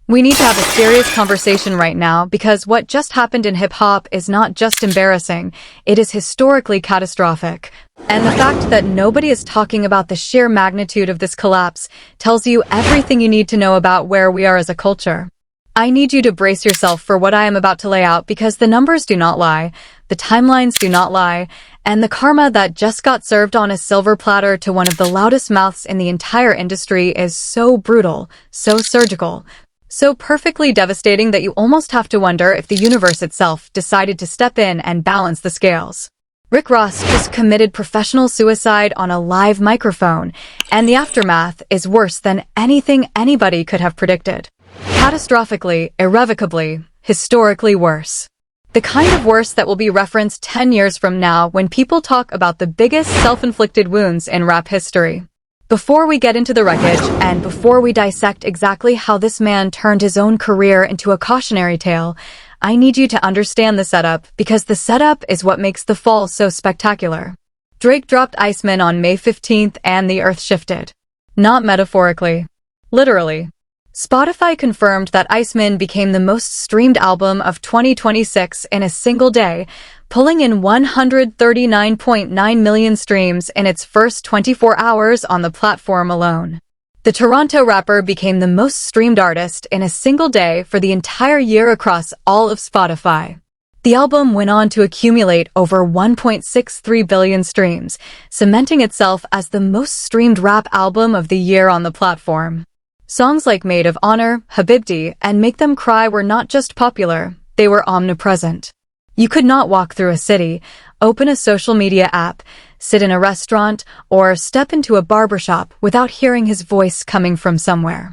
We need to have a serious conversation right now because what just happened in hip-hop is not just embarrassing, it is historically catastrophic. And the fact that nobody is talking about the sheer magnitude of this collapse tells you everything you need to know about where we are as a culture. I need you to brace yourself for what I am about to lay out because the numbers do not lie, the timelines do not lie, and the karma that just got served on a silver platter to one of the loudest mouths in the entire industry is so brutal, so surgical, so perfectly devastating that you almost have to wonder if the universe itself decided to step in and balance the scales. Rick Ross just committed professional suicide on a live microphone, and the aftermath is worse than anything anybody could have predicted. Catastrophically, irrevocably, historically worse. The kind of worse that will be referenced 10 years from now when people talk about the biggest self-inflicted wounds in rap history. Before we get into the wreckage, and before we dissect exactly how this man turned his own career into a cautionary tale, I need you to understand the setup, because the setup is what makes the fall so spectacular. Drake dropped Iceman on May 15th and the earth shifted. Not metaphorically. Literally. Spotify confirmed that Iceman became the most streamed album of 2026 in a single day, pulling in 139.9 million streams in its first 24 hours on the platform alone. The Toronto rapper became the most streamed artist in a single day for the entire year across all of Spotify. The album went on to accumulate over 1.63 billion streams, cementing itself as the most streamed rap album of the year on the platform. Songs like Maid of Honor, Habibti, and Make Them Cry were not just popular, they were omnipresent. You could not walk through a city, open a social media app, sit in a restaurant, or step into a barbershop without hearing his voice coming from somewhere.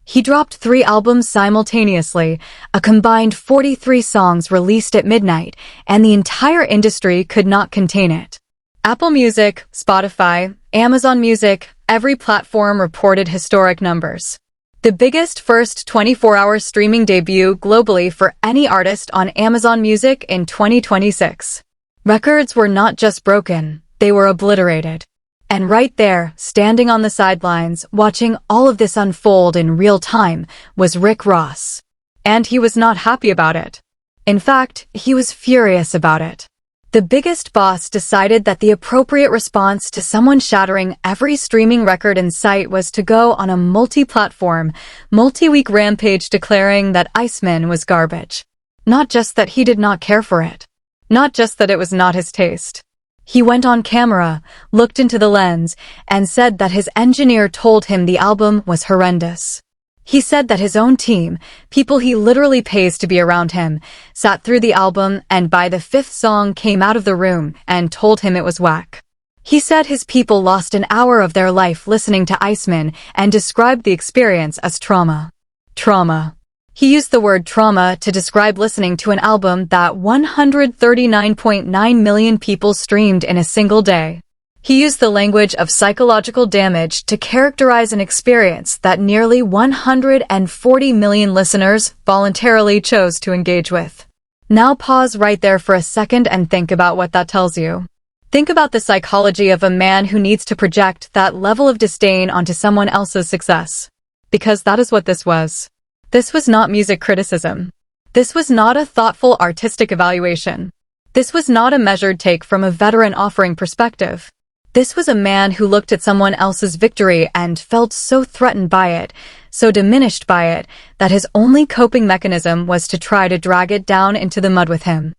He dropped 3 albums simultaneously, a combined 43 songs released at midnight, and the entire industry could not contain it. Apple Music, Spotify, Amazon Music, every platform reported historic numbers. The biggest first 24-hour streaming debut globally for any artist on Amazon Music in 2026. Records were not just broken, they were obliterated. And right there, standing on the sidelines, watching all of this unfold in real time, was Rick Ross. And he was not happy about it. In fact, he was furious about it. The biggest boss decided that the appropriate response to someone shattering every streaming record in sight was to go on a multi-platform, multi-week rampage declaring that Iceman was garbage. Not just that he did not care for it. Not just that it was not his taste. He went on camera, looked into the lens, and said that his engineer told him the album was horrendous. He said that his own team, people he literally pays to be around him, sat through the album and by the 5th song came out of the room and told him it was whack. He said his people lost an hour of their life listening to Iceman and described the experience as trauma. Trauma. He used the word trauma to describe listening to an album that 139.9 million people streamed in a single day. He used the language of psychological damage to characterize an experience that nearly 140 million listeners voluntarily chose to engage with. Now pause right there for a second and think about what that tells you. Think about the psychology of a man who needs to project that level of disdain onto someone else's success. Because that is what this was. This was not music criticism. This was not a thoughtful artistic evaluation. This was not a measured take from a veteran offering perspective. This was a man who looked at someone else's victory and felt so threatened by it, so diminished by it, that his only coping mechanism was to try to drag it down into the mud with him.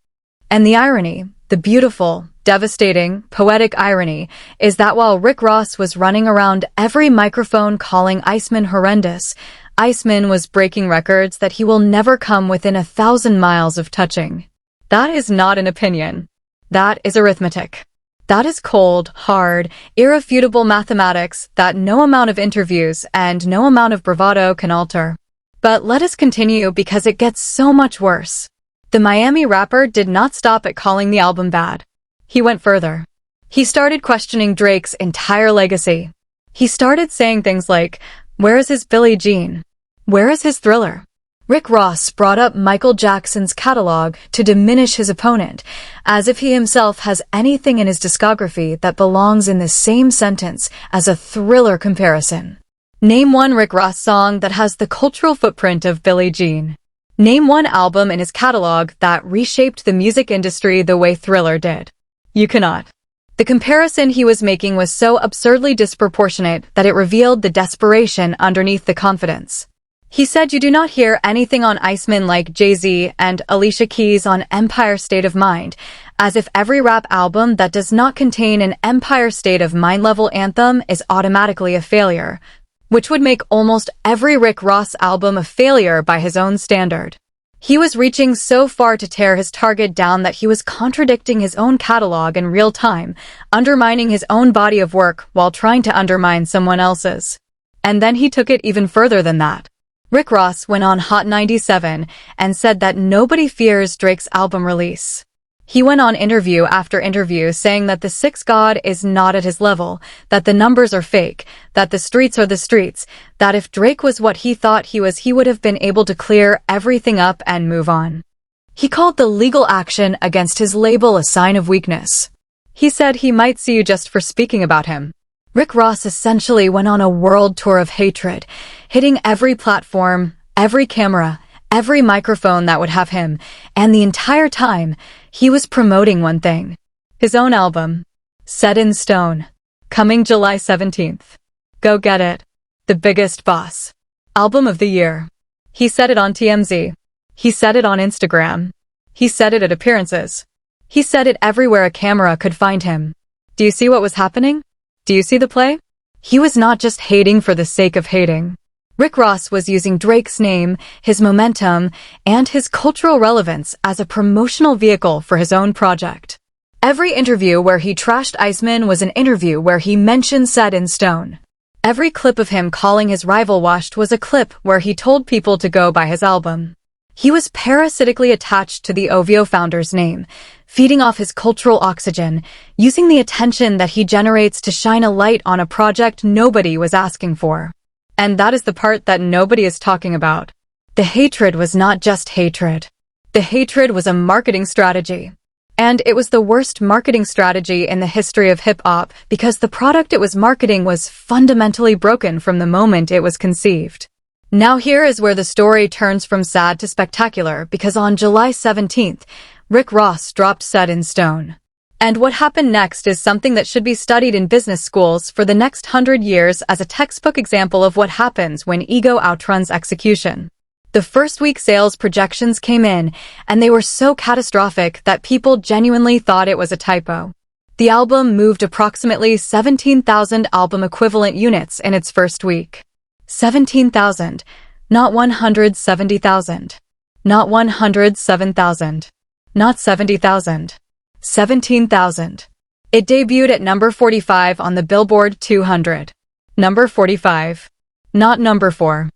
And the irony, the beautiful, devastating, poetic irony, is that while Rick Ross was running around every microphone calling Iceman horrendous, Iceman was breaking records that he will never come within 1,000 miles of touching. That is not an opinion. That is arithmetic. That is cold, hard, irrefutable mathematics that no amount of interviews and no amount of bravado can alter. But let us continue because it gets so much worse. The Miami rapper did not stop at calling the album bad. He went further. He started questioning Drake's entire legacy. He started saying things like, "Where is his Billie Jean? Where is his Thriller?" Rick Ross brought up Michael Jackson's catalog to diminish his opponent, as if he himself has anything in his discography that belongs in the same sentence as a Thriller comparison. Name one Rick Ross song that has the cultural footprint of Billie Jean. Name one album in his catalog that reshaped the music industry the way Thriller did. You cannot. The comparison he was making was so absurdly disproportionate that it revealed the desperation underneath the confidence. He said you do not hear anything on Iceman like Jay-Z and Alicia Keys on Empire State of Mind, as if every rap album that does not contain an Empire State of Mind level anthem is automatically a failure, which would make almost every Rick Ross album a failure by his own standard. He was reaching so far to tear his target down that he was contradicting his own catalog in real time, undermining his own body of work while trying to undermine someone else's. And then he took it even further than that. Rick Ross went on Hot 97 and said that nobody fears Drake's album release. He went on interview after interview saying that the Six God is not at his level, that the numbers are fake, that the streets are the streets, that if Drake was what he thought he was, he would have been able to clear everything up and move on. He called the legal action against his label a sign of weakness. He said he might sue you just for speaking about him. Rick Ross essentially went on a world tour of hatred, hitting every platform, every camera, every microphone that would have him, and the entire time, he was promoting one thing. His own album. Set in Stone. Coming July 17th. Go get it. The Biggest Boss. Album of the Year. He said it on TMZ. He said it on Instagram. He said it at appearances. He said it everywhere a camera could find him. Do you see what was happening? Do you see the play? He was not just hating for the sake of hating. Rick Ross was using Drake's name, his momentum, and his cultural relevance as a promotional vehicle for his own project. Every interview where he trashed Iceman was an interview where he mentioned Set in Stone. Every clip of him calling his rival washed was a clip where he told people to go buy his album. He was parasitically attached to the OVO founder's name, feeding off his cultural oxygen, using the attention that he generates to shine a light on a project nobody was asking for. And that is the part that nobody is talking about. The hatred was not just hatred. The hatred was a marketing strategy. And it was the worst marketing strategy in the history of hip-hop because the product it was marketing was fundamentally broken from the moment it was conceived. Now here is where the story turns from sad to spectacular because on July 17th, Rick Ross dropped Set in Stone. And what happened next is something that should be studied in business schools for the next 100 years as a textbook example of what happens when ego outruns execution. The first week sales projections came in, and they were so catastrophic that people genuinely thought it was a typo. The album moved approximately 17,000 album equivalent units in its first week. 17,000, not 170,000. Not 107,000. Not 70,000. 17,000. It debuted at number 45 on the Billboard 200. Number 45. Not number 4.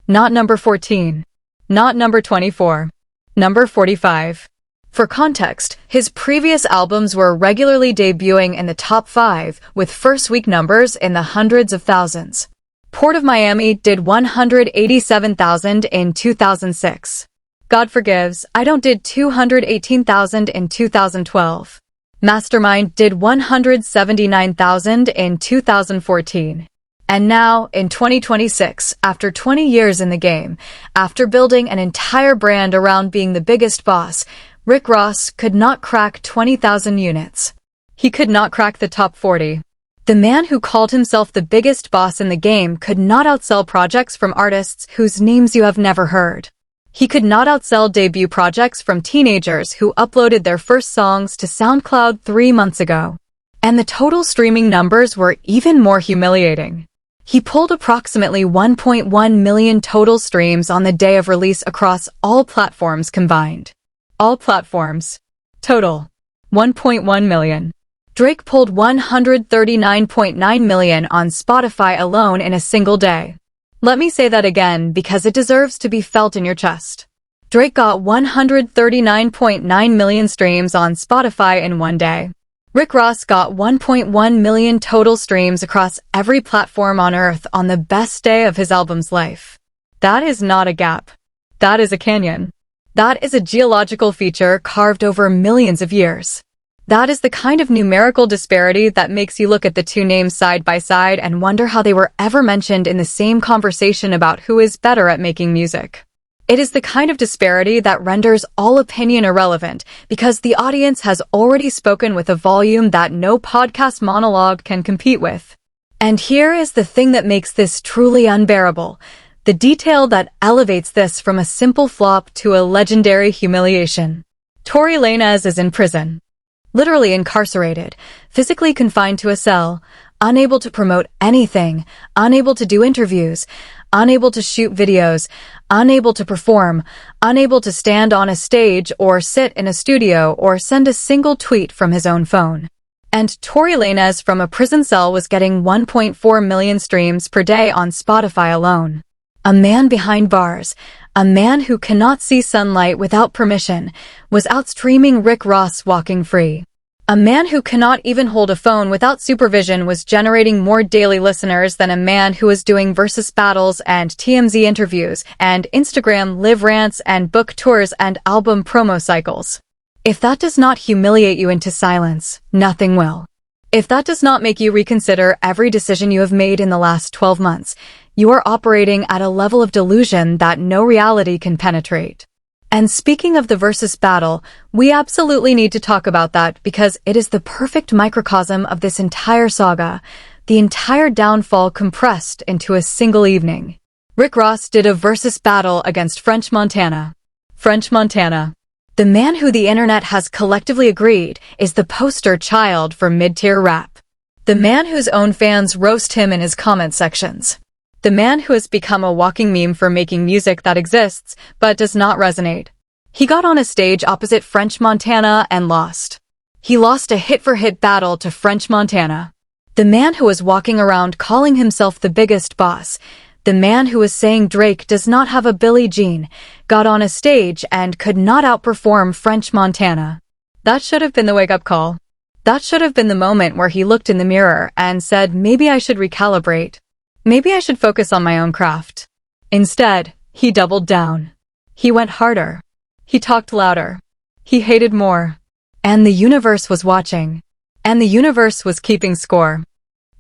Not number 14. Not number 24. Number 45. For context, his previous albums were regularly debuting in the top 5 with first-week numbers in the hundreds of thousands. Port of Miami did 187,000 in 2006. God Forgives, I Don't did 218,000 in 2012. Mastermind did 179,000 in 2014. And now, in 2026, after 20 years in the game, after building an entire brand around being the biggest boss, Rick Ross could not crack 20,000 units. He could not crack the top 40. The man who called himself the biggest boss in the game could not outsell projects from artists whose names you have never heard. He could not outsell debut projects from teenagers who uploaded their first songs to SoundCloud 3 months ago. And the total streaming numbers were even more humiliating. He pulled approximately 1.1 million total streams on the day of release across all platforms combined. All platforms. Total. 1.1 million. Drake pulled 139.9 million on Spotify alone in a single day. Let me say that again because it deserves to be felt in your chest. Drake got 139.9 million streams on Spotify in one day. Rick Ross got 1.1 million total streams across every platform on Earth on the best day of his album's life. That is not a gap. That is a canyon. That is a geological feature carved over millions of years. That is the kind of numerical disparity that makes you look at the two names side by side and wonder how they were ever mentioned in the same conversation about who is better at making music. It is the kind of disparity that renders all opinion irrelevant because the audience has already spoken with a volume that no podcast monologue can compete with. And here is the thing that makes this truly unbearable, the detail that elevates this from a simple flop to a legendary humiliation. Tory Lanez is in prison. Literally incarcerated, physically confined to a cell, unable to promote anything, unable to do interviews, unable to shoot videos, unable to perform, unable to stand on a stage or sit in a studio or send a single tweet from his own phone. And Tory Lanez from a prison cell was getting 1.4 million streams per day on Spotify alone. A man behind bars, a man who cannot see sunlight without permission, was outstreaming Rick Ross walking free. A man who cannot even hold a phone without supervision was generating more daily listeners than a man who was doing versus battles and TMZ interviews and Instagram live rants and book tours and album promo cycles. If that does not humiliate you into silence, nothing will. If that does not make you reconsider every decision you have made in the last 12 months, you are operating at a level of delusion that no reality can penetrate. And speaking of the versus battle, we absolutely need to talk about that because it is the perfect microcosm of this entire saga, the entire downfall compressed into a single evening. Rick Ross did a versus battle against French Montana. French Montana. The man who the internet has collectively agreed is the poster child for mid-tier rap. The man whose own fans roast him in his comment sections. The man who has become a walking meme for making music that exists, but does not resonate. He got on a stage opposite French Montana and lost. He lost a hit-for-hit battle to French Montana. The man who was walking around calling himself the biggest boss, the man who was saying Drake does not have a Billie Jean, got on a stage and could not outperform French Montana. That should have been the wake-up call. That should have been the moment where he looked in the mirror and said, maybe I should recalibrate. Maybe I should focus on my own craft. Instead, he doubled down. He went harder. He talked louder. He hated more. And the universe was watching. And the universe was keeping score.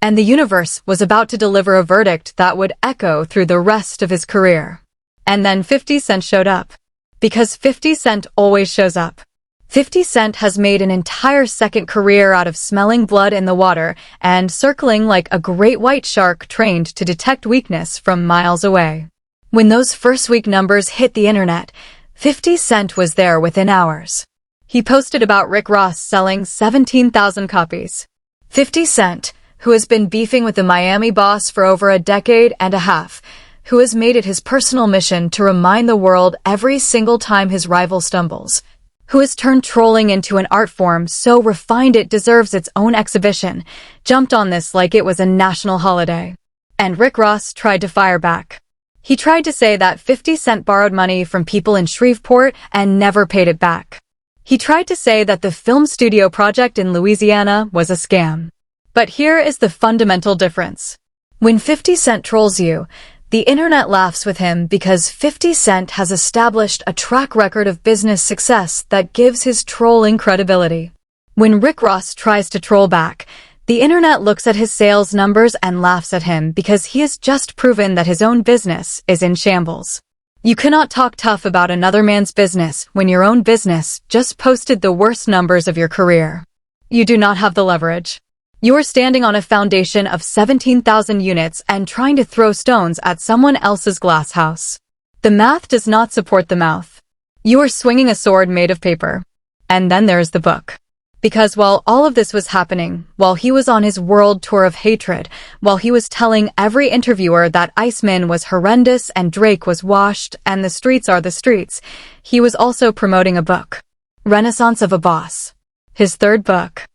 And the universe was about to deliver a verdict that would echo through the rest of his career. And then 50 Cent showed up. Because 50 Cent always shows up. 50 Cent has made an entire second career out of smelling blood in the water and circling like a great white shark trained to detect weakness from miles away. When those first week numbers hit the internet, 50 Cent was there within hours. He posted about Rick Ross selling 17,000 copies. 50 Cent, who has been beefing with the Miami boss for over a decade and a half, who has made it his personal mission to remind the world every single time his rival stumbles, who has turned trolling into an art form so refined it deserves its own exhibition, jumped on this like it was a national holiday. And Rick Ross tried to fire back. He tried to say that 50 Cent borrowed money from people in Shreveport and never paid it back. He tried to say that the film studio project in Louisiana was a scam. But here is the fundamental difference. When 50 Cent trolls you, the internet laughs with him because 50 Cent has established a track record of business success that gives his trolling credibility. When Rick Ross tries to troll back, the internet looks at his sales numbers and laughs at him because he has just proven that his own business is in shambles. You cannot talk tough about another man's business when your own business just posted the worst numbers of your career. You do not have the leverage. You are standing on a foundation of 17,000 units and trying to throw stones at someone else's glass house. The math does not support the mouth. You are swinging a sword made of paper. And then there's the book. Because while all of this was happening, while he was on his world tour of hatred, while he was telling every interviewer that Iceman was horrendous and Drake was washed and the streets are the streets, he was also promoting a book. Renaissance of a Boss. His third book.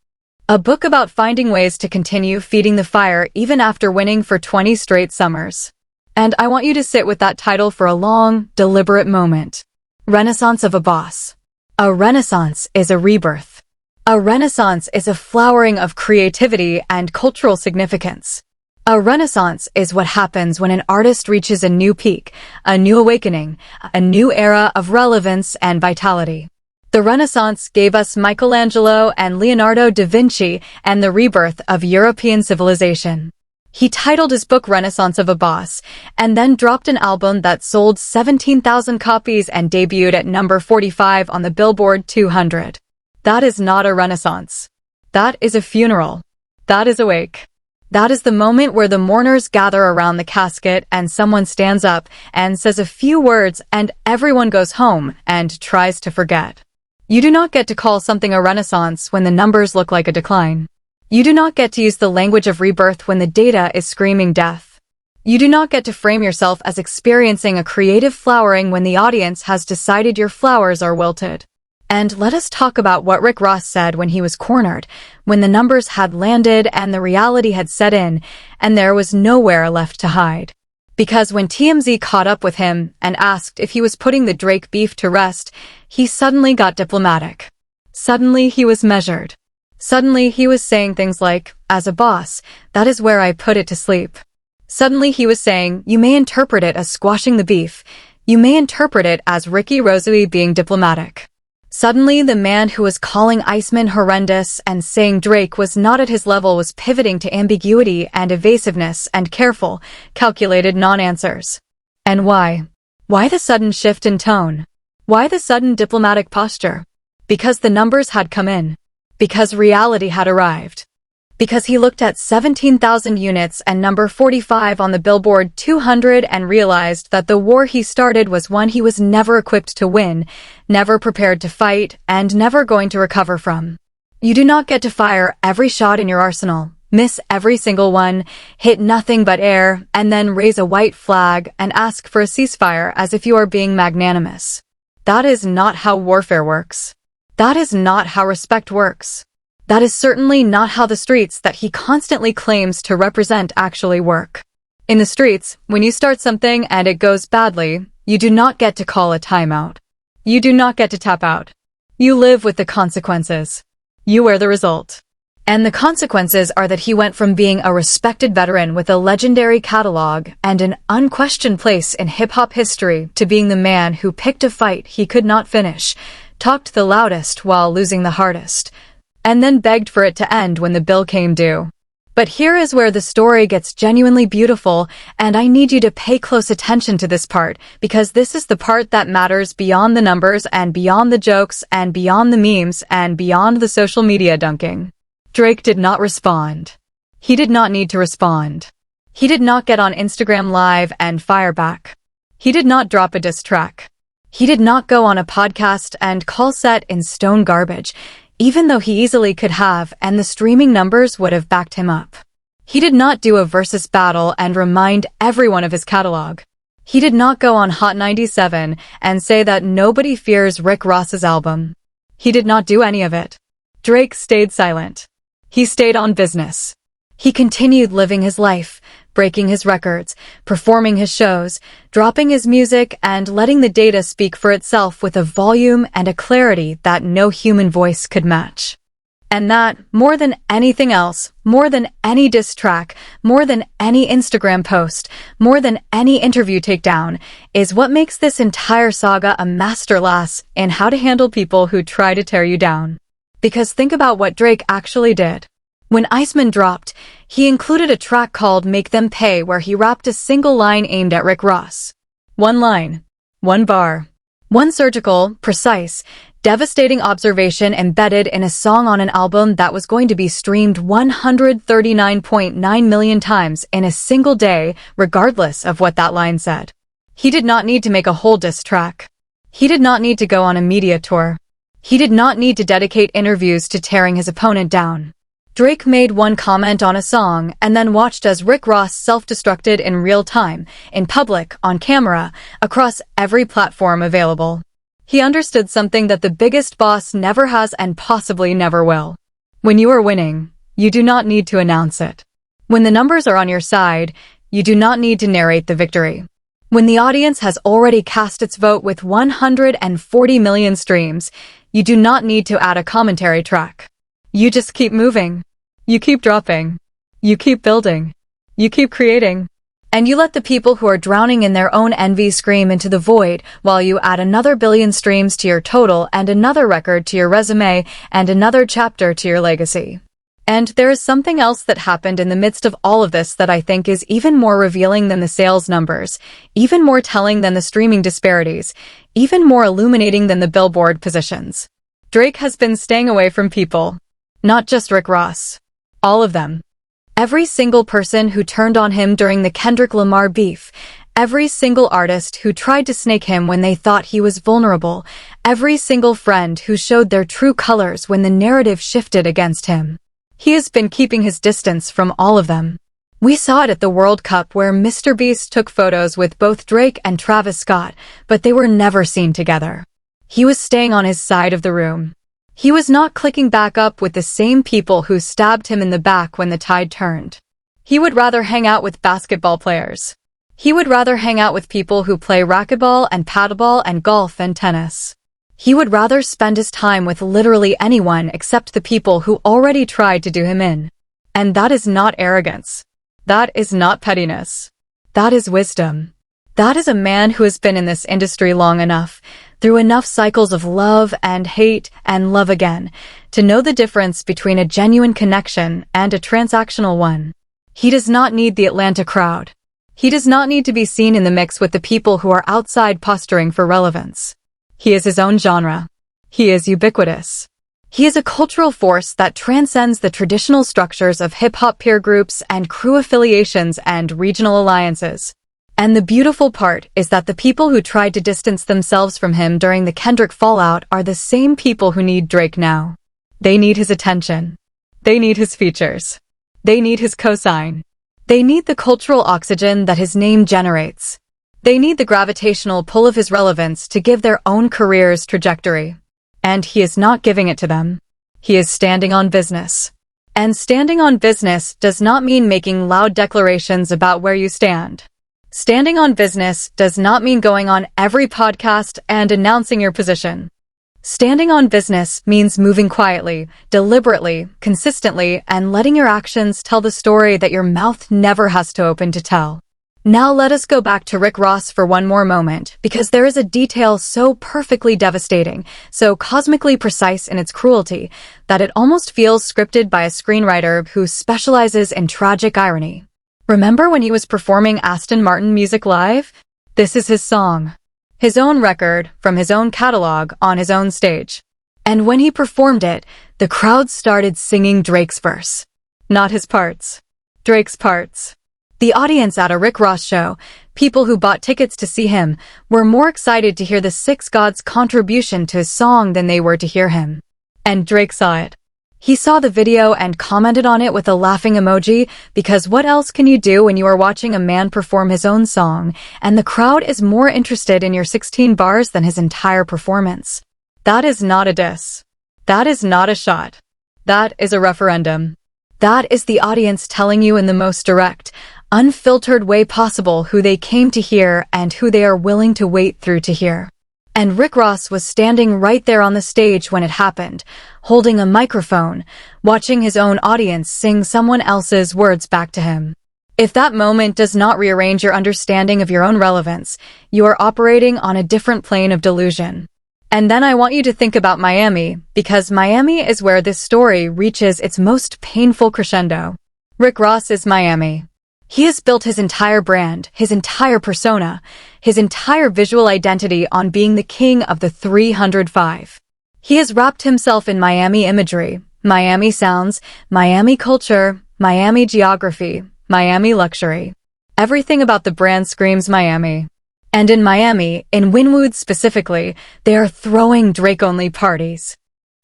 A book about finding ways to continue feeding the fire even after winning for 20 straight summers. And I want you to sit with that title for a long, deliberate moment. Renaissance of a Boss. A renaissance is a rebirth. A renaissance is a flowering of creativity and cultural significance. A renaissance is what happens when an artist reaches a new peak, a new awakening, a new era of relevance and vitality. The Renaissance gave us Michelangelo and Leonardo da Vinci and the rebirth of European civilization. He titled his book Renaissance of a Boss, and then dropped an album that sold 17,000 copies and debuted at number 45 on the Billboard 200. That is not a renaissance. That is a funeral. That is a wake. That is the moment where the mourners gather around the casket and someone stands up and says a few words and everyone goes home and tries to forget. You do not get to call something a renaissance when the numbers look like a decline. You do not get to use the language of rebirth when the data is screaming death. You do not get to frame yourself as experiencing a creative flowering when the audience has decided your flowers are wilted. And let us talk about what Rick Ross said when he was cornered, when the numbers had landed and the reality had set in, and there was nowhere left to hide. Because when TMZ caught up with him and asked if he was putting the Drake beef to rest, he suddenly got diplomatic. Suddenly he was measured. Suddenly he was saying things like, as a boss, that is where I put it to sleep. Suddenly he was saying, you may interpret it as squashing the beef. You may interpret it as Ricky Rosary being diplomatic. Suddenly the man who was calling Iceman horrendous and saying Drake was not at his level was pivoting to ambiguity and evasiveness and careful, calculated non-answers. And why? Why the sudden shift in tone? Why the sudden diplomatic posture? Because the numbers had come in. Because reality had arrived. Because he looked at 17,000 units and number 45 on the Billboard 200 and realized that the war he started was one he was never equipped to win, never prepared to fight, and never going to recover from. You do not get to fire every shot in your arsenal, miss every single one, hit nothing but air, and then raise a white flag and ask for a ceasefire as if you are being magnanimous. That is not how warfare works. That is not how respect works. That is certainly not how the streets that he constantly claims to represent actually work. In the streets, when you start something and it goes badly, you do not get to call a timeout. You do not get to tap out. You live with the consequences. You are the result. And the consequences are that he went from being a respected veteran with a legendary catalog and an unquestioned place in hip-hop history to being the man who picked a fight he could not finish, talked the loudest while losing the hardest, and then begged for it to end when the bill came due. But here is where the story gets genuinely beautiful, and I need you to pay close attention to this part, because this is the part that matters beyond the numbers and beyond the jokes and beyond the memes and beyond the social media dunking. Drake did not respond. He did not need to respond. He did not get on Instagram Live and fire back. He did not drop a diss track. He did not go on a podcast and call set in stone garbage, even though he easily could have, and the streaming numbers would have backed him up. He did not do a versus battle and remind everyone of his catalog. He did not go on Hot 97 and say that nobody fears Rick Ross's album. He did not do any of it. Drake stayed silent. He stayed on business. He continued living his life, breaking his records, performing his shows, dropping his music, and letting the data speak for itself with a volume and a clarity that no human voice could match. And that, more than anything else, more than any diss track, more than any Instagram post, more than any interview takedown, is what makes this entire saga a masterclass in how to handle people who try to tear you down. Because think about what Drake actually did. When Iceman dropped, he included a track called Make Them Pay where he rapped a single line aimed at Rick Ross. One line, one bar, one surgical, precise, devastating observation embedded in a song on an album that was going to be streamed 139.9 million times in a single day, regardless of what that line said. He did not need to make a whole diss track. He did not need to go on a media tour. He did not need to dedicate interviews to tearing his opponent down. Drake made one comment on a song and then watched as Rick Ross self-destructed in real time, in public, on camera, across every platform available. He understood something that the biggest boss never has and possibly never will. When you are winning, you do not need to announce it. When the numbers are on your side, you do not need to narrate the victory. When the audience has already cast its vote with 140 million streams, you do not need to add a commentary track. You just keep moving. You keep dropping. You keep building. You keep creating. And you let the people who are drowning in their own envy scream into the void while you add another billion streams to your total and another record to your resume and another chapter to your legacy. And there is something else that happened in the midst of all of this that I think is even more revealing than the sales numbers, even more telling than the streaming disparities, even more illuminating than the Billboard positions. Drake has been staying away from people. Not just Rick Ross. All of them. Every single person who turned on him during the Kendrick Lamar beef, every single artist who tried to snake him when they thought he was vulnerable, every single friend who showed their true colors when the narrative shifted against him. He has been keeping his distance from all of them. We saw it at the World Cup where Mr. Beast took photos with both Drake and Travis Scott, but they were never seen together. He was staying on his side of the room. He was not clicking back up with the same people who stabbed him in the back when the tide turned. He would rather hang out with basketball players. He would rather hang out with people who play racquetball and paddleball and golf and tennis. He would rather spend his time with literally anyone except the people who already tried to do him in. And that is not arrogance. That is not pettiness. That is wisdom. That is a man who has been in this industry long enough, through enough cycles of love and hate and love again, to know the difference between a genuine connection and a transactional one. He does not need the Atlanta crowd. He does not need to be seen in the mix with the people who are outside posturing for relevance. He is his own genre. He is ubiquitous. He is a cultural force that transcends the traditional structures of hip-hop peer groups and crew affiliations and regional alliances. And the beautiful part is that the people who tried to distance themselves from him during the Kendrick fallout are the same people who need Drake now. They need his attention. They need his features. They need his cosign. They need the cultural oxygen that his name generates. They need the gravitational pull of his relevance to give their own careers trajectory. And he is not giving it to them. He is standing on business. And standing on business does not mean making loud declarations about where you stand. Standing on business does not mean going on every podcast and announcing your position. Standing on business means moving quietly, deliberately, consistently, and letting your actions tell the story that your mouth never has to open to tell. Now let us go back to Rick Ross for one more moment, because there is a detail so perfectly devastating, so cosmically precise in its cruelty, that it almost feels scripted by a screenwriter who specializes in tragic irony. Remember when he was performing Aston Martin music live? This is his song. His own record, from his own catalog, on his own stage. And when he performed it, the crowd started singing Drake's verse. Not his parts. Drake's parts. The audience at a Rick Ross show, people who bought tickets to see him, were more excited to hear the Six Gods' contribution to his song than they were to hear him. And Drake saw it. He saw the video and commented on it with a laughing emoji, because what else can you do when you are watching a man perform his own song, and the crowd is more interested in your 16 bars than his entire performance? That is not a diss. That is not a shot. That is a referendum. That is the audience telling you in the most direct, unfiltered way possible who they came to hear and who they are willing to wait through to hear. And Rick Ross was standing right there on the stage when it happened, holding a microphone, watching his own audience sing someone else's words back to him. If that moment does not rearrange your understanding of your own relevance, you are operating on a different plane of delusion. And then I want you to think about Miami, because Miami is where this story reaches its most painful crescendo. Rick Ross is Miami. He has built his entire brand, his entire persona, his entire visual identity on being the king of the 305. He has wrapped himself in Miami imagery, Miami sounds, Miami culture, Miami geography, Miami luxury. Everything about the brand screams Miami. And in Miami, in Wynwood specifically, they are throwing Drake-only parties.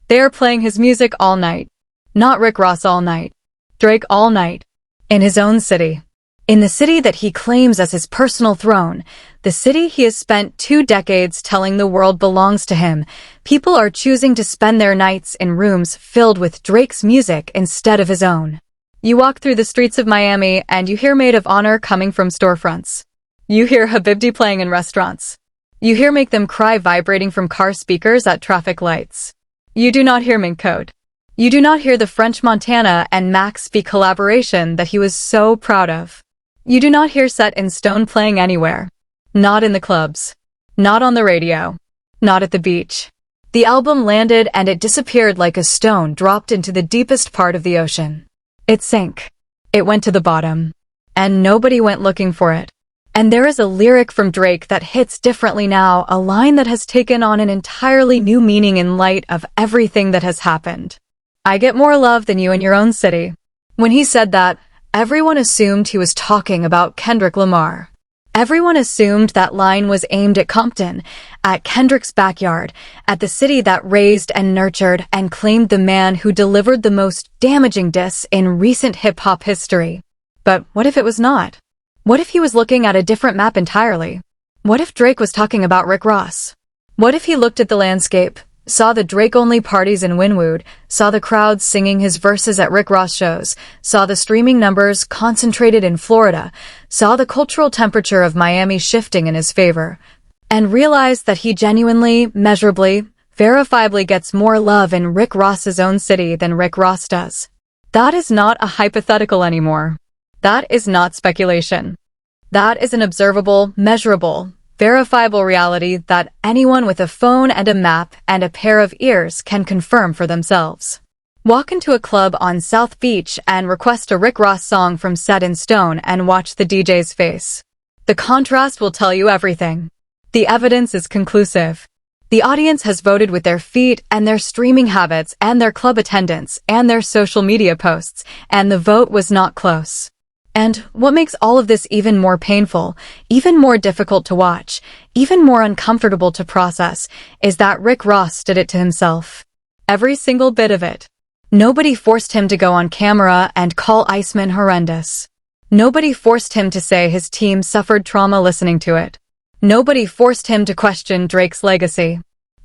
They are playing his music all night. Not Rick Ross all night. Drake all night. In his own city. In the city that he claims as his personal throne, the city he has spent 2 decades telling the world belongs to him, people are choosing to spend their nights in rooms filled with Drake's music instead of his own. You walk through the streets of Miami and you hear Maid of Honor coming from storefronts. You hear Habibti playing in restaurants. You hear Make Them Cry vibrating from car speakers at traffic lights. You do not hear Mink Code. You do not hear the French Montana and Max B collaboration that he was so proud of. You do not hear Set in Stone playing anywhere. Not in the clubs. Not on the radio. Not at the beach. The album landed and it disappeared like a stone dropped into the deepest part of the ocean. It sank. It went to the bottom. And nobody went looking for it. And there is a lyric from Drake that hits differently now, a line that has taken on an entirely new meaning in light of everything that has happened. I get more love than you in your own city. When he said that, everyone assumed he was talking about Kendrick Lamar. Everyone assumed that line was aimed at Compton, at Kendrick's backyard, at the city that raised and nurtured and claimed the man who delivered the most damaging diss in recent hip-hop history. But what if it was not? What if he was looking at a different map entirely? What if Drake was talking about Rick Ross? What if he looked at the landscape, saw the Drake-only parties in Wynwood, saw the crowds singing his verses at Rick Ross shows, saw the streaming numbers concentrated in Florida, saw the cultural temperature of Miami shifting in his favor, and realized that he genuinely, measurably, verifiably gets more love in Rick Ross's own city than Rick Ross does? That is not a hypothetical anymore. That is not speculation. That is an observable, measurable, verifiable reality that anyone with a phone and a map and a pair of ears can confirm for themselves. Walk into a club on South Beach and request a Rick Ross song from Set in Stone and watch the DJ's face. The contrast will tell you everything. The evidence is conclusive. The audience has voted with their feet and their streaming habits and their club attendance and their social media posts, and the vote was not close. And what makes all of this even more painful, even more difficult to watch, even more uncomfortable to process, is that Rick Ross did it to himself. Every single bit of it. Nobody forced him to go on camera and call Iceman horrendous. Nobody forced him to say his team suffered trauma listening to it. Nobody forced him to question Drake's legacy.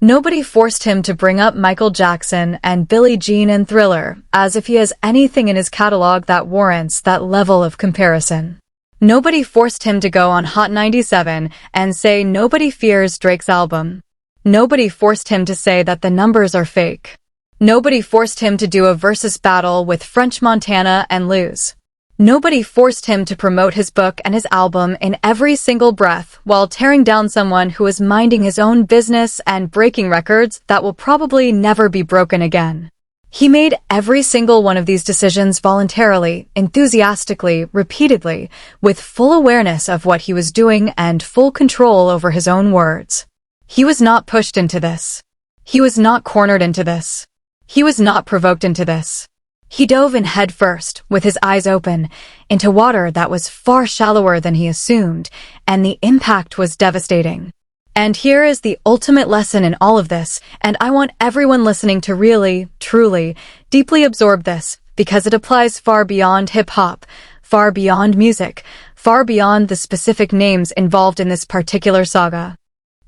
Nobody forced him to bring up Michael Jackson and Billie Jean and Thriller, as if he has anything in his catalog that warrants that level of comparison. Nobody forced him to go on Hot 97 and say nobody fears Drake's album. Nobody forced him to say that the numbers are fake. Nobody forced him to do a versus battle with French Montana and lose. Nobody forced him to promote his book and his album in every single breath while tearing down someone who is minding his own business and breaking records that will probably never be broken again. He made every single one of these decisions voluntarily, enthusiastically, repeatedly, with full awareness of what he was doing and full control over his own words. He was not pushed into this. He was not cornered into this. He was not provoked into this. He dove in head first, with his eyes open, into water that was far shallower than he assumed, and the impact was devastating. And here is the ultimate lesson in all of this, and I want everyone listening to really, truly, deeply absorb this, because it applies far beyond hip-hop, far beyond music, far beyond the specific names involved in this particular saga.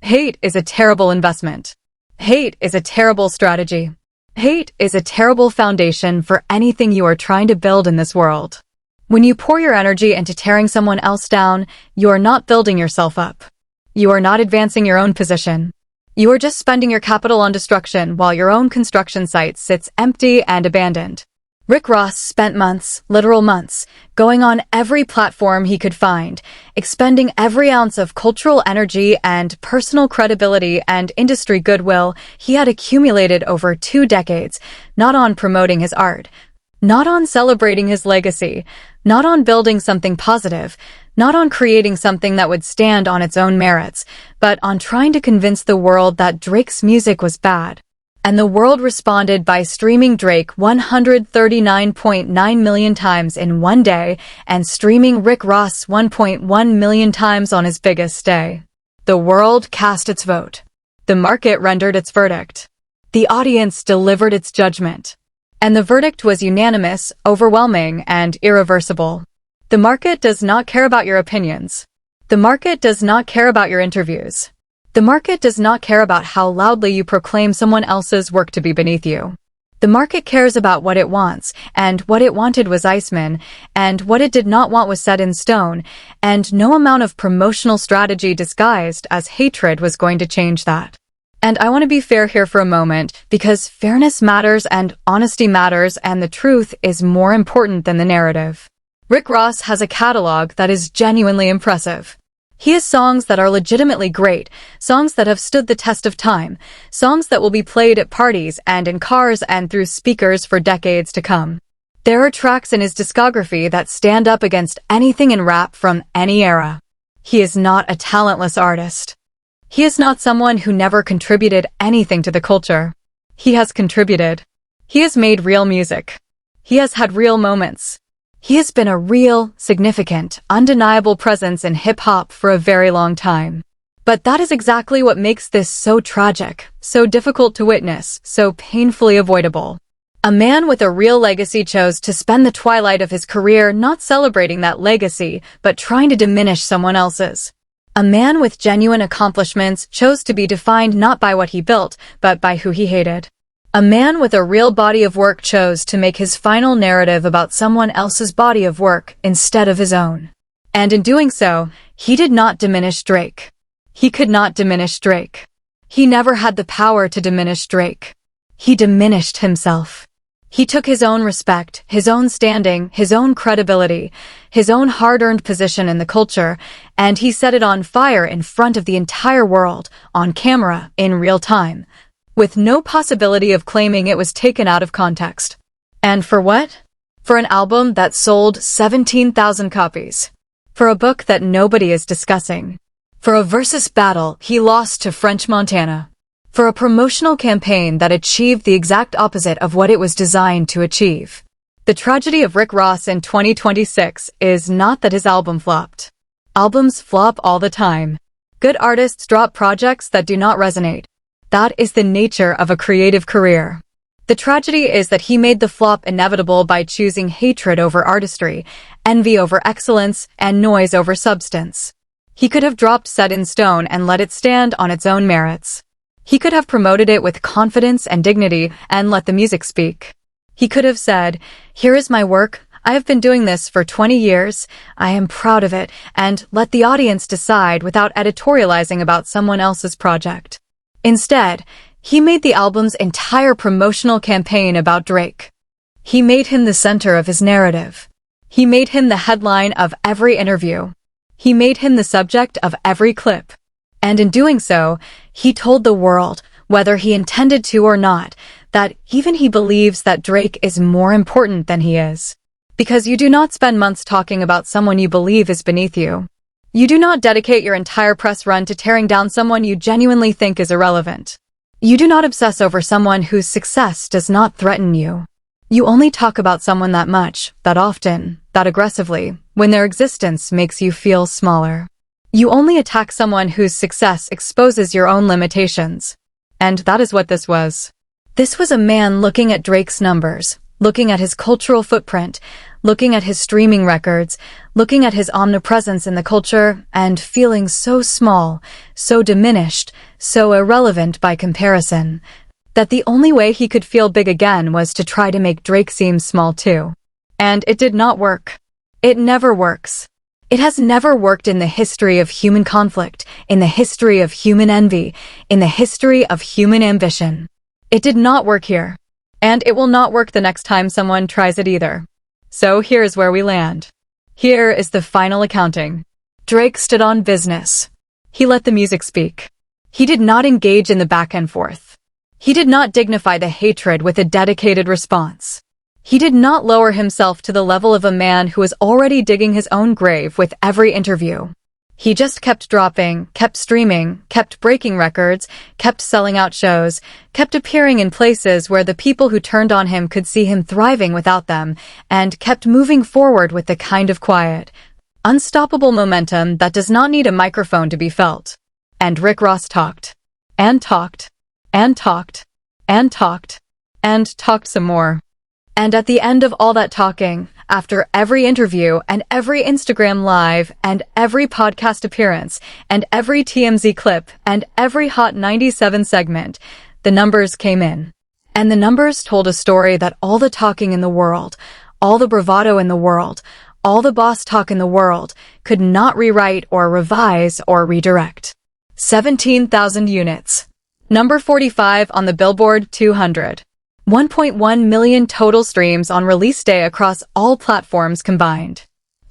Hate is a terrible investment. Hate is a terrible strategy. Hate is a terrible foundation for anything you are trying to build in this world. When you pour your energy into tearing someone else down, you are not building yourself up. You are not advancing your own position. You are just spending your capital on destruction while your own construction site sits empty and abandoned. Rick Ross spent months, literal months, going on every platform he could find, expending every ounce of cultural energy and personal credibility and industry goodwill he had accumulated over 2 decades, not on promoting his art, not on celebrating his legacy, not on building something positive, not on creating something that would stand on its own merits, but on trying to convince the world that Drake's music was bad. And the world responded by streaming Drake 139.9 million times in one day and streaming Rick Ross 1.1 million times on his biggest day. The world cast its vote. The market rendered its verdict. The audience delivered its judgment. And the verdict was unanimous, overwhelming, and irreversible. The market does not care about your opinions. The market does not care about your interviews. The market does not care about how loudly you proclaim someone else's work to be beneath you. The market cares about what it wants, and what it wanted was Iceman, and what it did not want was Set in Stone, and no amount of promotional strategy disguised as hatred was going to change that. And I want to be fair here for a moment, because fairness matters and honesty matters, and the truth is more important than the narrative. Rick Ross has a catalog that is genuinely impressive. He has songs that are legitimately great, songs that have stood the test of time, songs that will be played at parties and in cars and through speakers for decades to come. There are tracks in his discography that stand up against anything in rap from any era. He is not a talentless artist. He is not someone who never contributed anything to the culture. He has contributed. He has made real music. He has had real moments. He has been a real, significant, undeniable presence in hip-hop for a very long time. But that is exactly what makes this so tragic, so difficult to witness, so painfully avoidable. A man with a real legacy chose to spend the twilight of his career not celebrating that legacy, but trying to diminish someone else's. A man with genuine accomplishments chose to be defined not by what he built, but by who he hated. A man with a real body of work chose to make his final narrative about someone else's body of work instead of his own. And in doing so, he did not diminish Drake. He could not diminish Drake. He never had the power to diminish Drake. He diminished himself. He took his own respect, his own standing, his own credibility, his own hard-earned position in the culture, and he set it on fire in front of the entire world, on camera, in real time, with no possibility of claiming it was taken out of context. And for what? For an album that sold 17,000 copies. For a book that nobody is discussing. For a versus battle he lost to French Montana. For a promotional campaign that achieved the exact opposite of what it was designed to achieve. The tragedy of Rick Ross in 2026 is not that his album flopped. Albums flop all the time. Good artists drop projects that do not resonate. That is the nature of a creative career. The tragedy is that he made the flop inevitable by choosing hatred over artistry, envy over excellence, and noise over substance. He could have dropped Set in Stone and let it stand on its own merits. He could have promoted it with confidence and dignity and let the music speak. He could have said, "Here is my work. I have been doing this for 20 years. I am proud of it," and let the audience decide without editorializing about someone else's project. Instead, he made the album's entire promotional campaign about Drake. He made him the center of his narrative. He made him the headline of every interview. He made him the subject of every clip. And in doing so, he told the world, whether he intended to or not, that even he believes that Drake is more important than he is. Because you do not spend months talking about someone you believe is beneath you. You do not dedicate your entire press run to tearing down someone you genuinely think is irrelevant. You do not obsess over someone whose success does not threaten you. You only talk about someone that much, that often, that aggressively, when their existence makes you feel smaller. You only attack someone whose success exposes your own limitations. And that is what this was. This was a man looking at Drake's numbers, looking at his cultural footprint, looking at his streaming records, looking at his omnipresence in the culture, and feeling so small, so diminished, so irrelevant by comparison, that the only way he could feel big again was to try to make Drake seem small too. And it did not work. It never works. It has never worked in the history of human conflict, in the history of human envy, in the history of human ambition. It did not work here. And it will not work the next time someone tries it either. So here is where we land. Here is the final accounting. Drake stood on business. He let the music speak. He did not engage in the back and forth. He did not dignify the hatred with a dedicated response. He did not lower himself to the level of a man who was already digging his own grave with every interview. He just kept dropping, kept streaming, kept breaking records, kept selling out shows, kept appearing in places where the people who turned on him could see him thriving without them, and kept moving forward with the kind of quiet, unstoppable momentum that does not need a microphone to be felt. And Rick Ross talked. And talked. And talked. And talked. And talked some more. And at the end of all that talking, after every interview and every Instagram live and every podcast appearance and every TMZ clip and every Hot 97 segment, the numbers came in. And the numbers told a story that all the talking in the world, all the bravado in the world, all the boss talk in the world could not rewrite or revise or redirect. 17,000 units. Number 45 on the Billboard 200. 1.1 million total streams on release day across all platforms combined.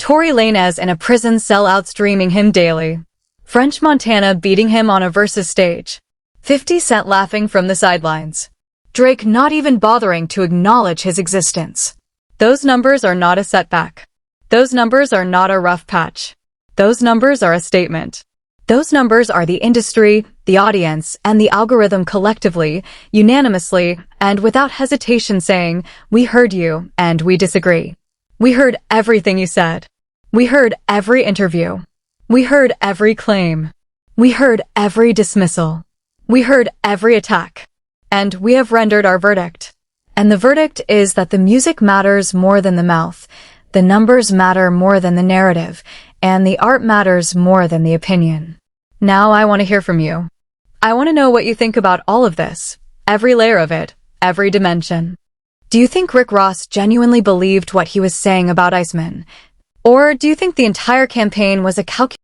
Tory Lanez in a prison cell outstreaming him daily. French Montana beating him on a versus stage. 50 Cent laughing from the sidelines. Drake not even bothering to acknowledge his existence. Those numbers are not a setback. Those numbers are not a rough patch. Those numbers are a statement. Those numbers are the industry, the audience, and the algorithm collectively, unanimously, and without hesitation saying, "We heard you, and we disagree. We heard everything you said. We heard every interview. We heard every claim. We heard every dismissal. We heard every attack. And we have rendered our verdict." And the verdict is that the music matters more than the mouth, the numbers matter more than the narrative, and the art matters more than the opinion. Now I want to hear from you. I want to know what you think about all of this, every layer of it, every dimension. Do you think Rick Ross genuinely believed what he was saying about Iceman? Or do you think the entire campaign was a calculation?